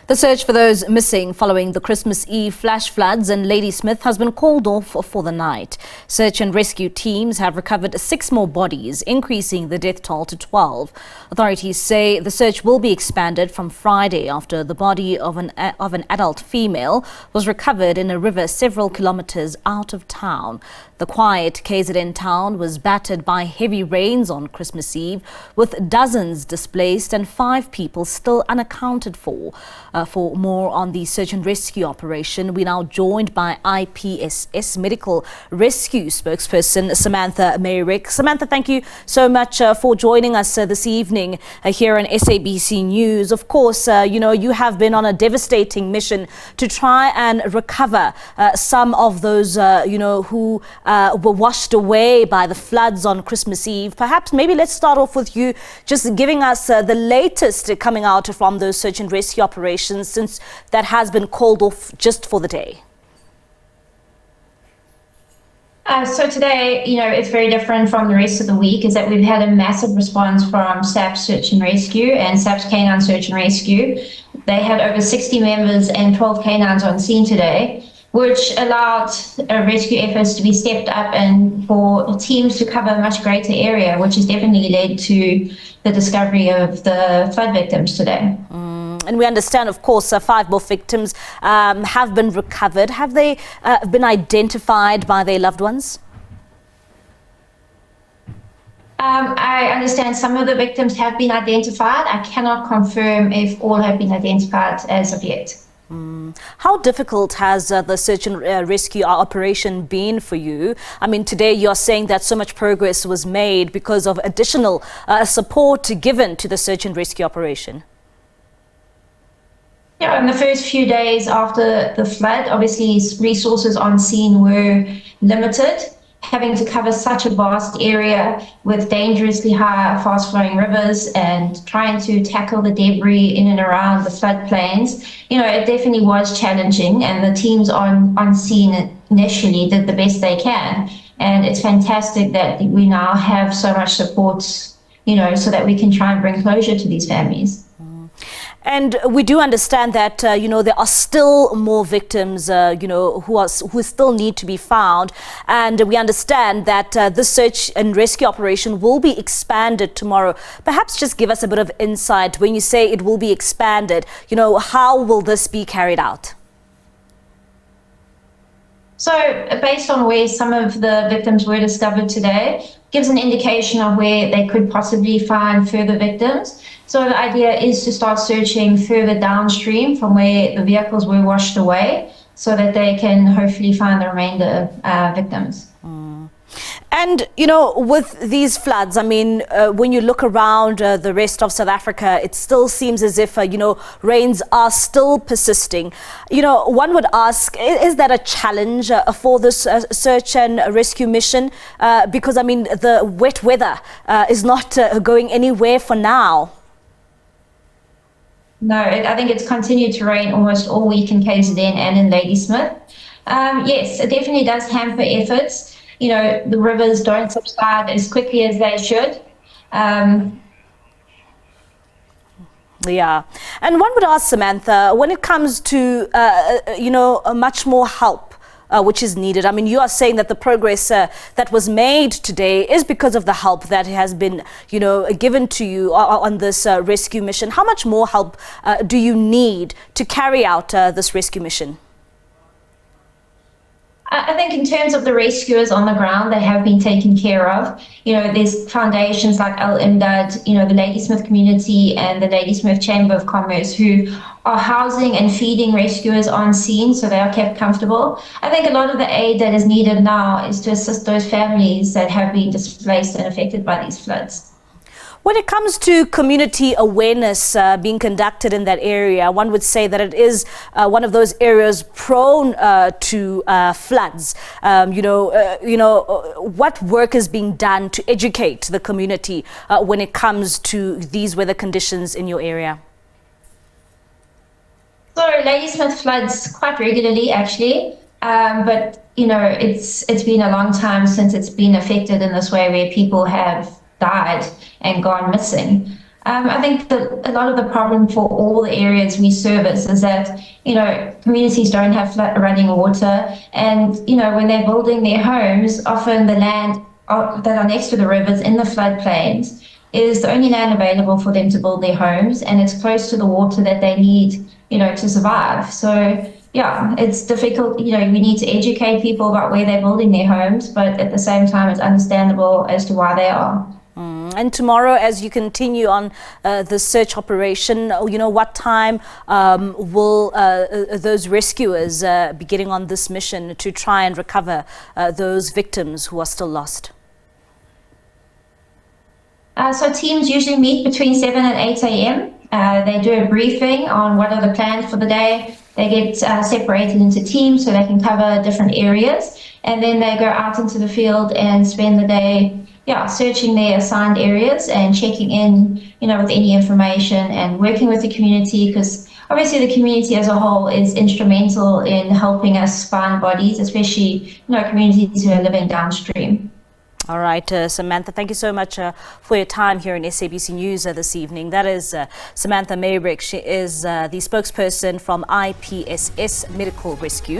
The search for those missing following the Christmas Eve flash floods in Ladysmith has been called off for the night. Search and rescue teams have recovered 6 more bodies, increasing the death toll to 12. Authorities say the search will be expanded from Friday after the body of an adult female was recovered in a river several kilometres out of town. The quiet KZN town was battered by heavy rains on Christmas Eve, with dozens displaced and 5 people still unaccounted for. For more on the search and rescue operation, we're now joined by IPSS Medical Rescue spokesperson Samantha Meyrick. Samantha, thank you so much for joining us this evening here on SABC News. Of course, you have been on a devastating mission to try and recover some of those, who were washed away by the floods on Christmas Eve. Perhaps maybe let's start off with you just giving us the latest coming out from those search and rescue operations, since that has been called off just for the day. So today, it's very different from the rest of the week, is that we've had a massive response from SABC Search and Rescue and SABC Canine Search and Rescue. They had over 60 members and 12 canines on scene today, which allowed rescue efforts to be stepped up and for teams to cover a much greater area, which has definitely led to the discovery of the flood victims today. And we understand, of course, 5 more victims have been recovered. Have they been identified by their loved ones? I understand some of the victims have been identified. I cannot confirm if all have been identified as of yet. How difficult has the search and rescue operation been for you? I mean, today you're saying that so much progress was made because of additional support given to the search and rescue operation. Yeah, in the first few days after the flood, obviously resources on scene were limited. Having to cover such a vast area with dangerously high, fast-flowing rivers and trying to tackle the debris in and around the floodplains, it definitely was challenging, and the teams on scene initially did the best they can. And it's fantastic that we now have so much support, so that we can try and bring closure to these families. And we do understand that, there are still more victims, who still need to be found. And we understand that this search and rescue operation will be expanded tomorrow. Perhaps just give us a bit of insight when you say it will be expanded. How will this be carried out? So based on where some of the victims were discovered today, gives an indication of where they could possibly find further victims. So the idea is to start searching further downstream from where the vehicles were washed away, so that they can hopefully find the remainder victims. And, with these floods, I mean, when you look around the rest of South Africa, it still seems as if, rains are still persisting. One would ask, is that a challenge for this search and rescue mission? Because, I mean, the wet weather is not going anywhere for now. No, I think it's continued to rain almost all week in KZN and in Ladysmith. Yes, it definitely does hamper efforts. The rivers don't subside as quickly as they should. Yeah. And one would ask, Samantha, when it comes to, much more help which is needed. I mean, you are saying that the progress that was made today is because of the help that has been, given to you on this rescue mission. How much more help do you need to carry out this rescue mission? I think in terms of the rescuers on the ground, they have been taken care of. There's foundations like Al Imdad, the Ladysmith community and the Ladysmith Chamber of Commerce, who are housing and feeding rescuers on scene, so they are kept comfortable. I think a lot of the aid that is needed now is to assist those families that have been displaced and affected by these floods. When it comes to community awareness being conducted in that area, one would say that it is one of those areas prone to floods. What work is being done to educate the community when it comes to these weather conditions in your area? So Ladysmith floods quite regularly, actually, but it's been a long time since it's been affected in this way, where people have died and gone missing. I think that a lot of the problem for all the areas we service is that, communities don't have running water. And, when they're building their homes, often the land that are next to the rivers in the floodplains is the only land available for them to build their homes. And it's close to the water that they need, to survive. So, yeah, it's difficult. We need to educate people about where they're building their homes, but at the same time, it's understandable as to why they are. And tomorrow, as you continue on the search operation, what time will those rescuers be getting on this mission to try and recover those victims who are still lost? So teams usually meet between 7 and 8 a.m. They do a briefing on what are the plans for the day. They get separated into teams so they can cover different areas. And then they go out into the field and spend the day searching their assigned areas and checking in, with any information and working with the community, because obviously the community as a whole is instrumental in helping us find bodies, especially, communities who are living downstream. All right, Samantha, thank you so much for your time here in SABC News this evening. That is Samantha Meyrick. She is the spokesperson from IPSS Medical Rescue.